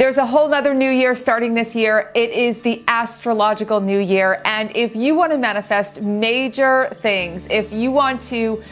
There's a whole nother new year starting this year. It is the astrological new year. And if you want to manifest major things, if you want to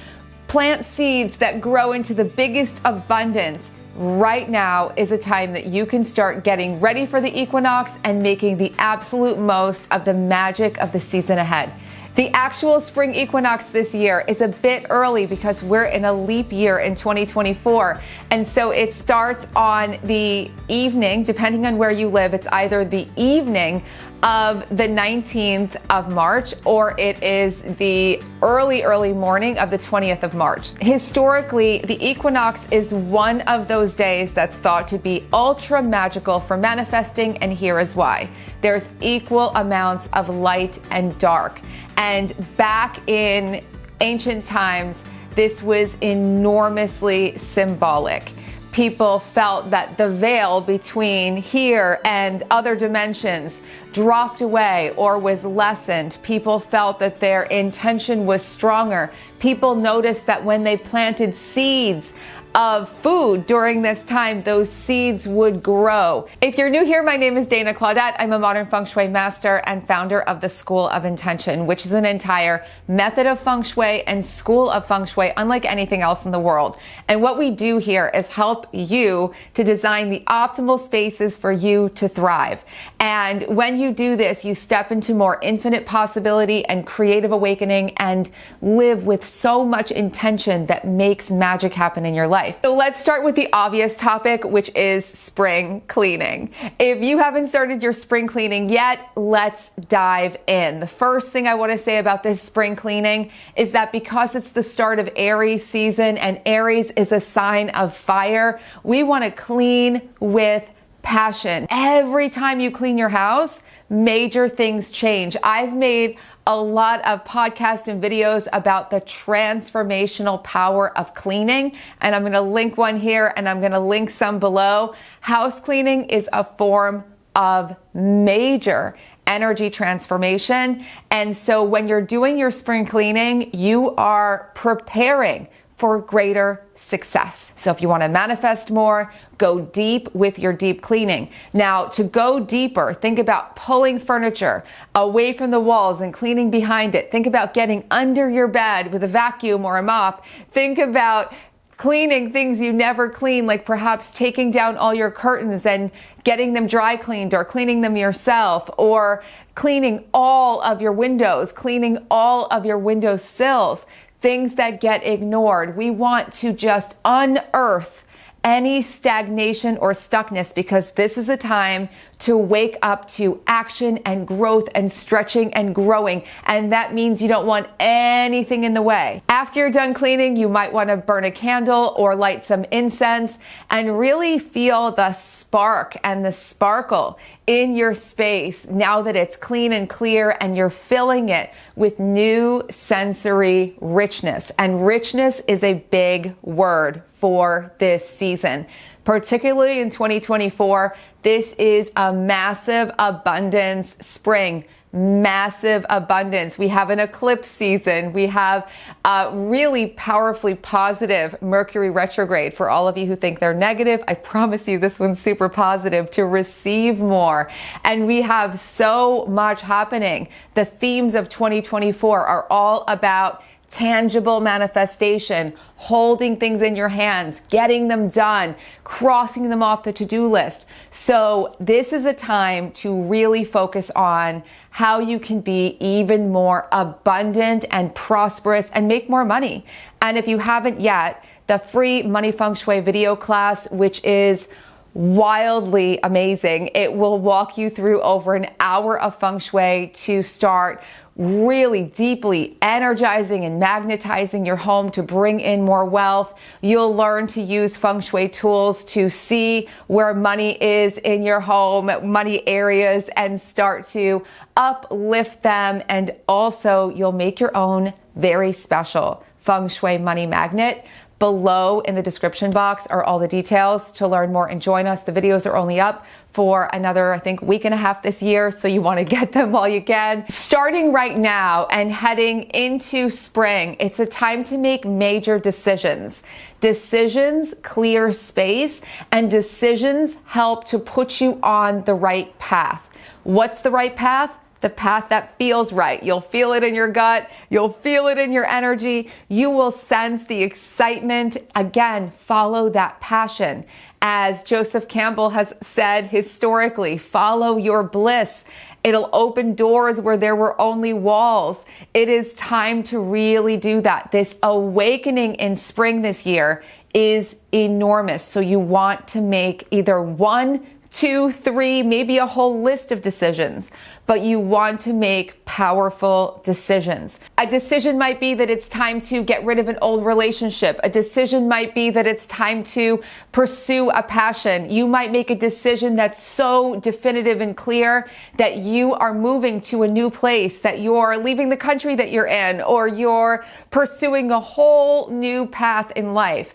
plant seeds that grow into the biggest abundance, right now is a time that you can start getting ready for the equinox and making the absolute most of the magic of the season ahead. The actual spring equinox this year is a bit early because we're in a leap year in 2024. And so it starts on the evening, depending on where you live, it's either the evening of the 19th of March or it is the early morning of the 20th of March. Historically, the equinox is one of those days that's thought to be ultra magical for manifesting, and here is why. There's equal amounts of light and dark. And back in ancient times, this was enormously symbolic. People felt that the veil between here and other dimensions dropped away or was lessened. People felt that their intention was stronger. People noticed that when they planted seeds of food during this time, those seeds would grow. If you're new here, my name is Dana Claudat. I'm a modern feng shui master and founder of the School of Intention, which is an entire method of feng shui and school of feng shui unlike anything else in the world. And what we do here is help you to design the optimal spaces for you to thrive. And when you do this, you step into more infinite possibility and creative awakening and live with so much intention that makes magic happen in your life. So let's start with the obvious topic, which is spring cleaning. If you haven't started your spring cleaning yet, let's dive in. The first thing I want to say about this spring cleaning is that because it's the start of Aries season and Aries is a sign of fire, we want to clean with passion. Every time you clean your house, major things change. I've made a lot of podcasts and videos about the transformational power of cleaning, and I'm going to link one here and I'm going to link some below. House cleaning is a form of major energy transformation, and so when you're doing your spring cleaning, you are preparing for greater success. So if you want to manifest more, go deep with your deep cleaning. Now, to go deeper, think about pulling furniture away from the walls and cleaning behind it. Think about getting under your bed with a vacuum or a mop. Think about cleaning things you never clean, like perhaps taking down all your curtains and getting them dry cleaned or cleaning them yourself, or cleaning all of your windows, cleaning all of your window sills. Things that get ignored. We want to just unearth any stagnation or stuckness because this is a time to wake up to action and growth and stretching and growing. And that means you don't want anything in the way. After you're done cleaning, you might want to burn a candle or light some incense and really feel the spark and the sparkle in your space now that it's clean and clear and you're filling it with new sensory richness. And richness is a big word for this season. Particularly in 2024, this is a massive abundance spring. Massive abundance. We have an eclipse season. We have a really powerfully positive Mercury retrograde. For all of you who think they're negative, I promise you this one's super positive, to receive more. And we have so much happening. The themes of 2024 are all about tangible manifestation, holding things in your hands, getting them done, crossing them off the to-do list. So this is a time to really focus on how you can be even more abundant and prosperous and make more money. And if you haven't yet, the free Money Feng Shui video class, which is wildly amazing, it will walk you through over an hour of feng shui to start really deeply energizing and magnetizing your home to bring in more wealth. You'll learn to use feng shui tools to see where money is in your home, money areas, and start to uplift them. And also you'll make your own very special feng shui money magnet Below in the description box are all the details to learn more and join us. The videos are only up for another, I think, week and a half this year, so you want to get them while you can. Starting right now and heading into spring, it's a time to make major decisions. Decisions clear space, and decisions help to put you on the right path. What's the right path? The path that feels right. You'll feel it in your gut. You'll feel it in your energy. You will sense the excitement. Again, follow that passion. As Joseph Campbell has said historically, follow your bliss. It'll open doors where there were only walls. It is time to really do that. This awakening in spring this year is enormous. So you want to make either 1, 2, 3, maybe a whole list of decisions, but you want to make powerful decisions. A decision might be that it's time to get rid of an old relationship. A decision might be that it's time to pursue a passion. You might make a decision that's so definitive and clear that you are moving to a new place, that you're leaving the country that you're in, or you're pursuing a whole new path in life.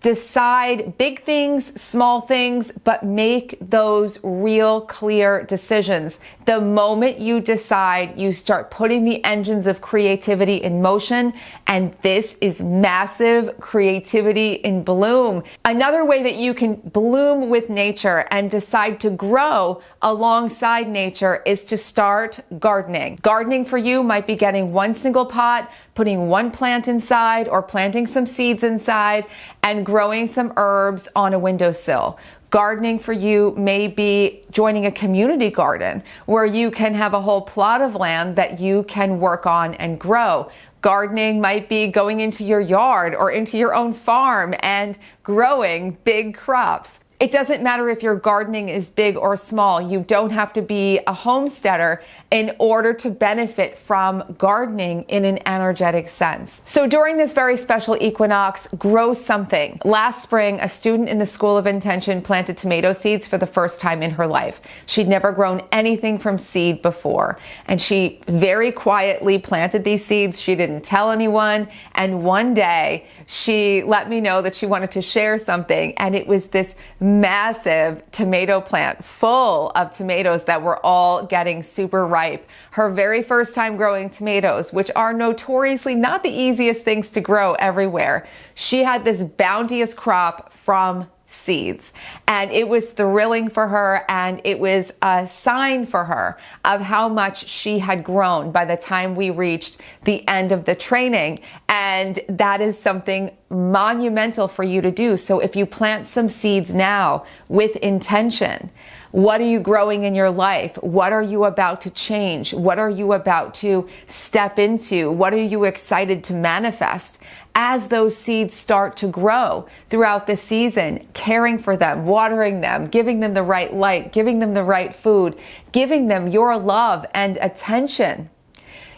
Decide big things, small things, but make those real clear decisions. The moment you decide, you start putting the engines of creativity in motion, and this is massive creativity in bloom. Another way that you can bloom with nature and decide to grow alongside nature is to start gardening. Gardening for you might be getting one single pot, putting one plant inside, or planting some seeds inside and growing some herbs on a windowsill. Gardening for you may be joining a community garden where you can have a whole plot of land that you can work on and grow. Gardening might be going into your yard or into your own farm and growing big crops. It doesn't matter if your gardening is big or small. You don't have to be a homesteader in order to benefit from gardening in an energetic sense. So during this very special equinox, grow something. Last spring, a student in the School of Intention planted tomato seeds for the first time in her life. She'd never grown anything from seed before, and she very quietly planted these seeds. She didn't tell anyone, and one day she let me know that she wanted to share something, and it was this massive tomato plant full of tomatoes that were all getting super ripe. Her very first time growing tomatoes, which are notoriously not the easiest things to grow everywhere. She had this bounteous crop from seeds, and it was thrilling for her, and it was a sign for her of how much she had grown by the time we reached the end of the training. And that is something monumental for you to do. So if you plant some seeds now with intention, what are you growing in your life? What are you about to change? What are you about to step into? What are you excited to manifest? As those seeds start to grow throughout the season, caring for them, watering them, giving them the right light, giving them the right food, giving them your love and attention,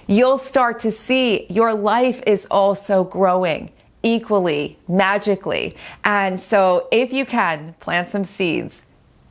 you'll start to see your life is also growing equally, magically. And so if you can, plant some seeds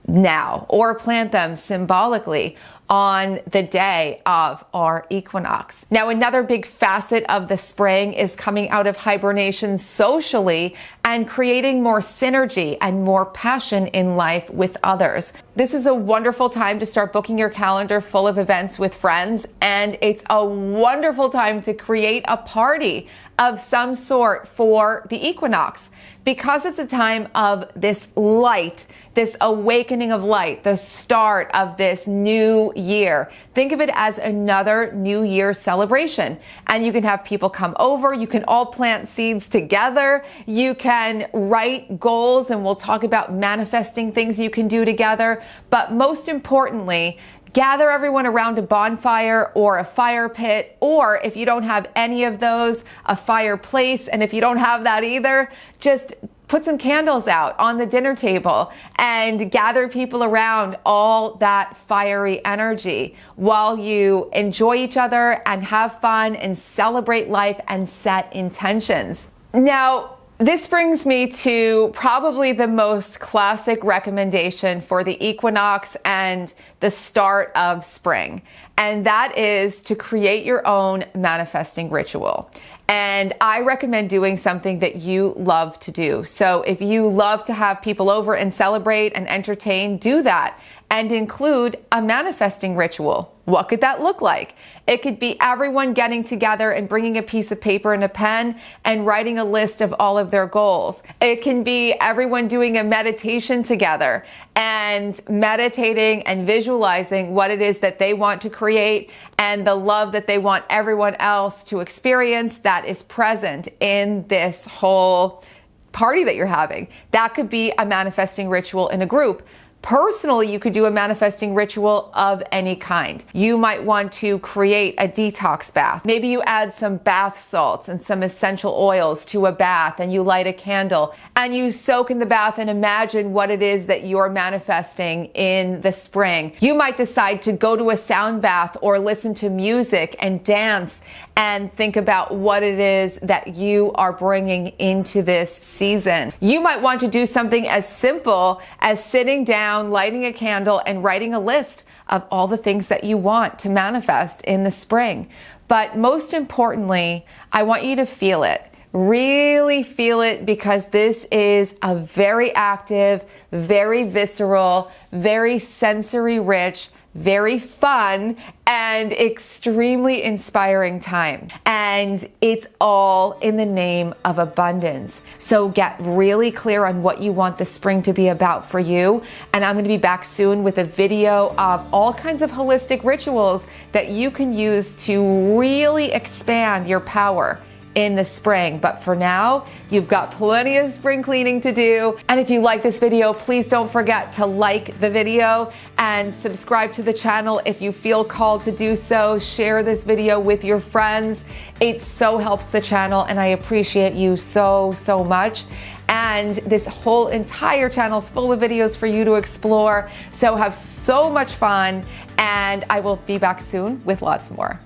now, or plant them symbolically on the day of our equinox. Now, another big facet of the spring is coming out of hibernation socially and creating more synergy and more passion in life with others. This is a wonderful time to start booking your calendar full of events with friends, and it's a wonderful time to create a party of some sort for the equinox, because it's a time of this light, this awakening of light, the start of this new year. Think of it as another New Year celebration. And you can have people come over. You can all plant seeds together. You can write goals, and we'll talk about manifesting things you can do together. But most importantly, gather everyone around a bonfire or a fire pit, or if you don't have any of those, a fireplace. And if you don't have that either, just put some candles out on the dinner table and gather people around all that fiery energy while you enjoy each other and have fun and celebrate life and set intentions. Now, this brings me to probably the most classic recommendation for the equinox and the start of spring, and that is to create your own manifesting ritual. And I recommend doing something that you love to do. So if you love to have people over and celebrate and entertain, do that. And include a manifesting ritual. What could that look like? It could be everyone getting together and bringing a piece of paper and a pen and writing a list of all of their goals. It can be everyone doing a meditation together and meditating and visualizing what it is that they want to create and the love that they want everyone else to experience that is present in this whole party that you're having. That could be a manifesting ritual in a group. Personally, you could do a manifesting ritual of any kind. You might want to create a detox bath. Maybe you add some bath salts and some essential oils to a bath and you light a candle and you soak in the bath and imagine what it is that you're manifesting in the spring. You might decide to go to a sound bath or listen to music and dance and think about what it is that you are bringing into this season. You might want to do something as simple as sitting down, lighting a candle, and writing a list of all the things that you want to manifest in the spring. But most importantly, I want you to feel it. Really feel it, because this is a very active, very visceral, very sensory rich, very fun, and extremely inspiring time. And it's all in the name of abundance. So get really clear on what you want the spring to be about for you. And I'm going to be back soon with a video of all kinds of holistic rituals that you can use to really expand your power in the spring. But for now, you've got plenty of spring cleaning to do. And if you like this video, please don't forget to like the video and subscribe to the channel if you feel called to do so. Share this video with your friends. It so helps the channel, and I appreciate you so much. And this whole entire channel is full of videos for you to explore. So have so much fun, and I will be back soon with lots more.